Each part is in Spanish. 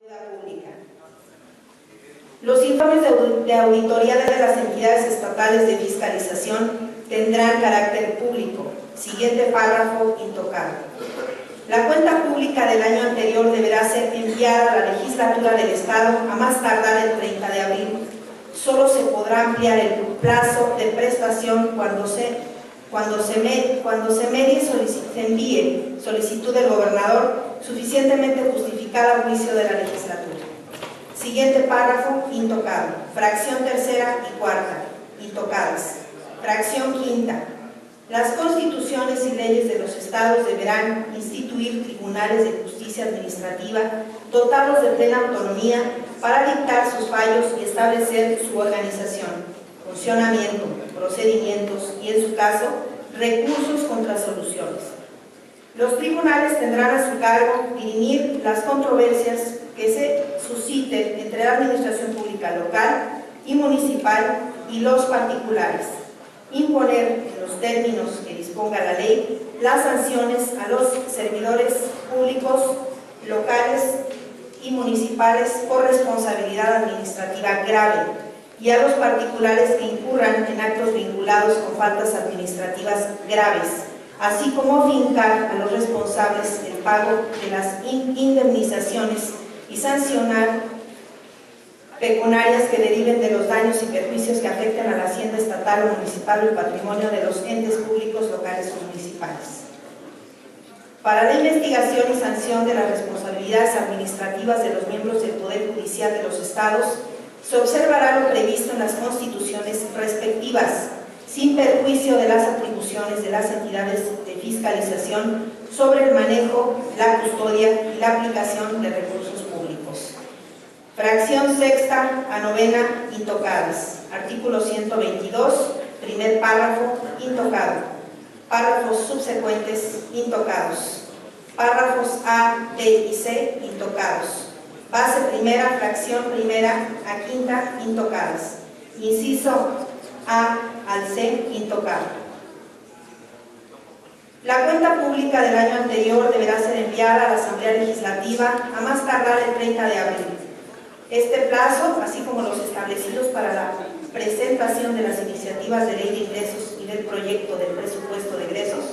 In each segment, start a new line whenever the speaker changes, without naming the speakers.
Pública. Los informes de auditoría de las entidades estatales de fiscalización tendrán carácter público. Siguiente párrafo intocado. La cuenta pública del año anterior deberá ser enviada a la legislatura del Estado a más tardar el 30 de abril. Solo se podrá ampliar el plazo de prestación cuando se envíe solicitud del gobernador suficientemente justificada a juicio de la legislatura. Siguiente párrafo intocado. Fracción tercera y cuarta intocadas. Fracción quinta. Las constituciones y leyes de los estados deberán instituir tribunales de justicia administrativa dotados de plena autonomía para dictar sus fallos y establecer su organización, funcionamiento, procedimientos y, en su caso, recursos contra soluciones. Los tribunales tendrán a su cargo dirimir las controversias que se susciten entre la administración pública local y municipal y los particulares, imponer en los términos que disponga la ley las sanciones a los servidores públicos locales y municipales por responsabilidad administrativa grave y a los particulares que incurran en actos vinculados con faltas administrativas graves, así como fincar a los responsables el pago de las indemnizaciones y sancionar pecuniarias que deriven de los daños y perjuicios que afecten a la hacienda estatal o municipal o el patrimonio de los entes públicos locales o municipales. Para la investigación y sanción de las responsabilidades administrativas de los miembros del Poder Judicial de los estados, se observará lo previsto en las constituciones respectivas, sin perjuicio de las atribuciones de las entidades de fiscalización sobre el manejo, la custodia y la aplicación de recursos públicos. Fracción sexta a novena intocadas. Artículo 122, primer párrafo intocado. Párrafos subsecuentes intocados. Párrafos A, B y C intocados. Base primera, fracción primera a quinta intocadas. Inciso A al C intocado. La cuenta pública del año anterior deberá ser enviada a la Asamblea Legislativa a más tardar el 30 de abril. Este plazo, así como los establecidos para la presentación de las iniciativas de ley de ingresos y del proyecto del presupuesto de egresos,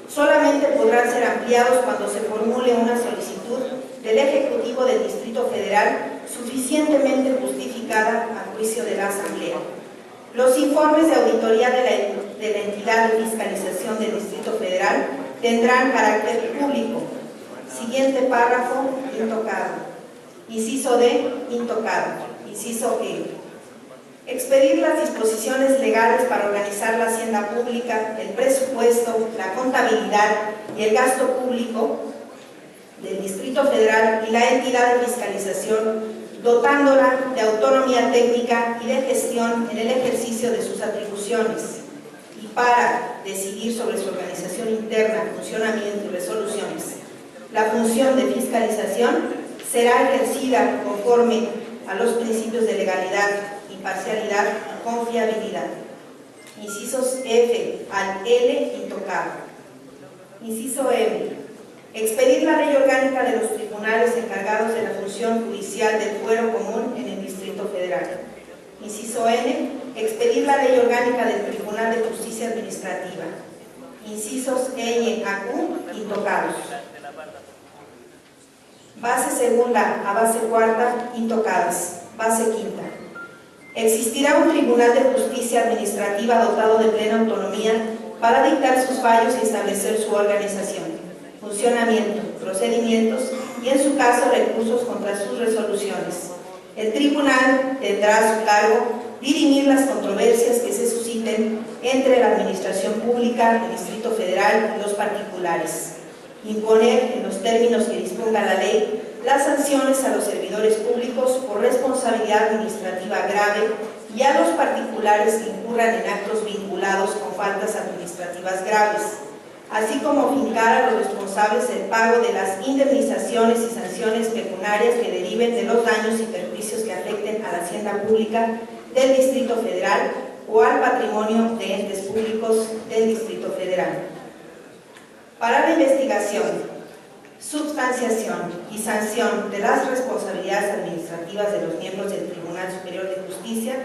solamente podrán ser ampliados cuando se formule una solicitud del Ejecutivo del Distrito Federal suficientemente justificada a juicio de la Asamblea. Los informes de auditoría de la entidad de fiscalización del Distrito Federal tendrán carácter público. Siguiente párrafo intocado. Inciso D, intocado. Inciso E. Expedir las disposiciones legales para organizar la hacienda pública, el presupuesto, la contabilidad y el gasto público del Distrito Federal y la entidad de fiscalización, dotándola de autonomía técnica y de gestión en el ejercicio de sus atribuciones, y para decidir sobre su organización interna, funcionamiento y resoluciones. La función de fiscalización será ejercida conforme a los principios de legalidad, imparcialidad y confiabilidad. Incisos F al L intocado. Inciso M. Expedir la ley orgánica de los tribunales encargados de la función judicial del fuero común en el Distrito Federal. Inciso N. Expedir la ley orgánica del Tribunal de Justicia Administrativa. Incisos Ñ a Q intocados. Base segunda a base cuarta intocadas. Base quinta. Existirá un Tribunal de Justicia Administrativa dotado de plena autonomía para dictar sus fallos y establecer su organización, funcionamiento, procedimientos y, en su caso, recursos contra sus resoluciones. El tribunal tendrá a su cargo dirimir las controversias que se susciten entre la Administración Pública, el Distrito Federal y los particulares. Imponer, en los términos que disponga la ley, las sanciones a los servidores públicos por responsabilidad administrativa grave y a los particulares que incurran en actos vinculados con faltas administrativas graves, así como fincar a los responsables el pago de las indemnizaciones y sanciones pecuniarias que deriven de los daños y perjuicios que afecten a la hacienda pública del Distrito Federal o al patrimonio de entes públicos del Distrito Federal. Para la investigación, substanciación y sanción de las responsabilidades administrativas de los miembros del Tribunal Superior de Justicia,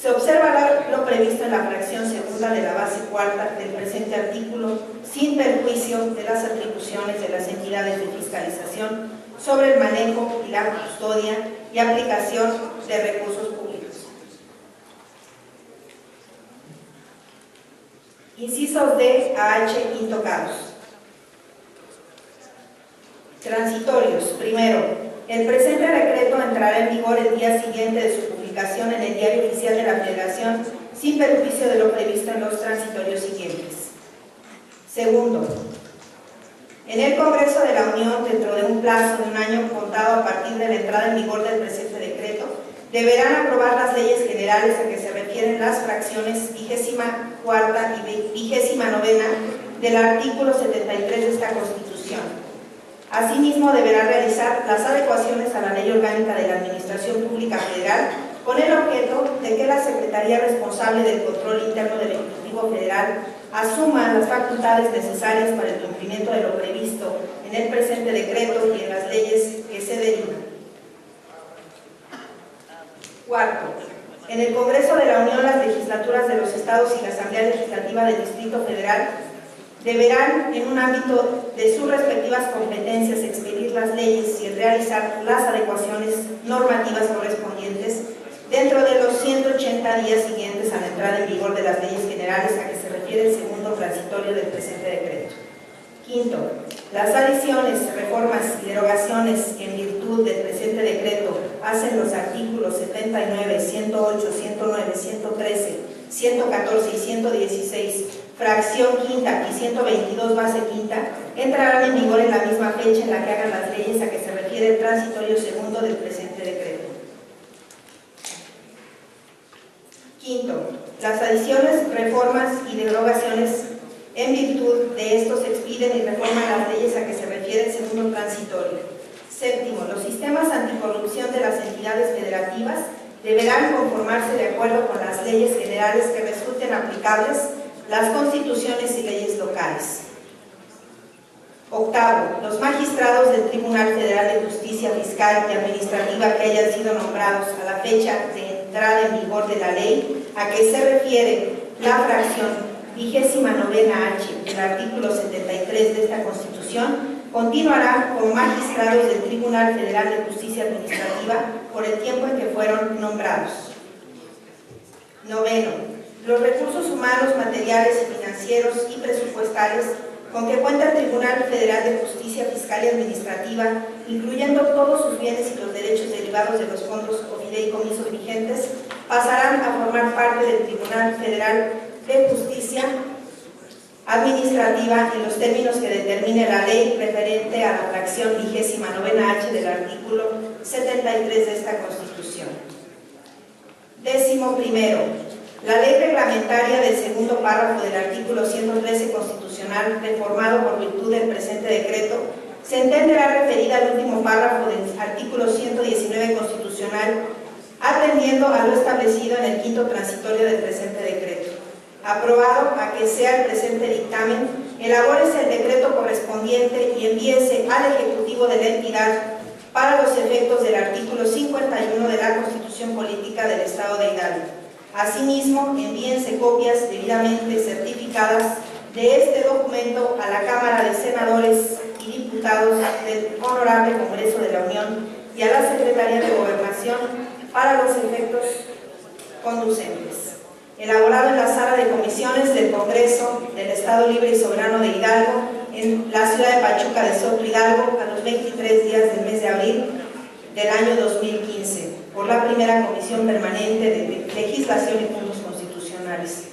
se observará lo previsto en la fracción segunda de la base cuarta del presente artículo, sin perjuicio de las atribuciones de las entidades de fiscalización sobre el manejo y la custodia y aplicación de recursos públicos. Incisos D a H intocados. Transitorios. Primero, el presente decreto entrará en vigor el día siguiente de su publicación en el Diario Oficial de la Federación, sin perjuicio de lo previsto en los transitorios siguientes. Segundo, en el Congreso de la Unión, dentro de un plazo de un año contado a partir de la entrada en vigor del presente decreto, deberán aprobar las leyes generales a que se refieren las fracciones 24ª y 29ª del artículo 73 de esta Constitución. Asimismo, deberá realizar las adecuaciones a la Ley Orgánica de la Administración Pública Federal con el objeto de que la Secretaría responsable del control interno del Ejecutivo Federal asuma las facultades necesarias para el cumplimiento de lo previsto en el presente decreto y en las leyes que se derivan. Cuarto, en el Congreso de la Unión, las legislaturas de los estados y la Asamblea Legislativa del Distrito Federal deberán, en un ámbito de sus respectivas competencias, expedir las leyes y realizar las adecuaciones normativas correspondientes dentro de los 180 días siguientes a la entrada en vigor de las leyes generales a que se refiere el segundo transitorio del presente decreto. Quinto, las adiciones, reformas y derogaciones que en virtud del presente decreto hacen los artículos 79, 108, 109, 113, 114 y 116, fracción quinta y 122 base quinta, entrarán en vigor en la misma fecha en la que hagan las leyes a que se refiere el transitorio segundo del presente decreto. Quinto, las adiciones, reformas y derogaciones en virtud de estos se expiden y reforman las leyes a que se refiere el segundo transitorio. Séptimo, los sistemas anticorrupción de las entidades federativas deberán conformarse de acuerdo con las leyes generales que resulten aplicables, las constituciones y leyes locales. Octavo, los magistrados del Tribunal Federal de Justicia Fiscal y Administrativa que hayan sido nombrados a la fecha de entrada en vigor de la ley a que se refiere la fracción 29H del artículo 73 de esta Constitución continuarán como magistrados del Tribunal Federal de Justicia Administrativa por el tiempo en que fueron nombrados. Noveno, los recursos humanos, materiales, financieros y presupuestales con que cuenta el Tribunal Federal de Justicia Fiscal y Administrativa, incluyendo todos sus bienes y los derechos derivados de los fondos o fideicomisos vigentes, pasarán a formar parte del Tribunal Federal de Justicia Administrativa en los términos que determine la ley referente a la fracción 29H del artículo 73 de esta Constitución. Décimo primero, la ley reglamentaria del segundo párrafo del artículo 113 constitucional, reformado por virtud del presente decreto, se entenderá referida al último párrafo del artículo 119 constitucional, atendiendo a lo establecido en el quinto transitorio del presente decreto. Aprobado a que sea el presente dictamen, elabórese el decreto correspondiente y envíese al Ejecutivo de la entidad para los efectos del artículo 51 de la Constitución Política del Estado de Hidalgo. Asimismo, envíense copias debidamente certificadas de este documento a la Cámara de Senadores y Diputados del Honorable Congreso de la Unión y a la Secretaría de Gobernación para los efectos conducentes. Elaborado en la Sala de Comisiones del Congreso del Estado Libre y Soberano de Hidalgo, en la ciudad de Pachuca de Soto, Hidalgo, a los 23 días del mes de abril del año 2015, por la primera Comisión Permanente de Legislación y Puntos Constitucionales.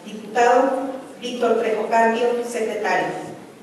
Diputado Víctor Trejo Carpio, secretario.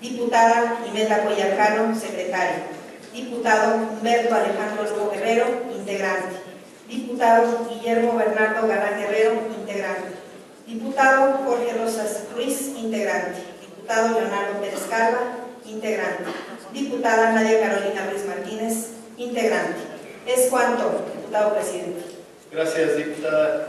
Diputada Imelda Coyacano, secretaria. Diputado Humberto Alejandro Lugo Guerrero, integrante. Diputado Guillermo Bernardo Galán Guerrero, integrante. Diputado Jorge Rosas Ruiz, integrante. Diputado Leonardo Pérez Calva, integrante. Diputada Nadia Carolina Ruiz Martínez, integrante. Es cuanto, diputado presidente.
Gracias, diputada.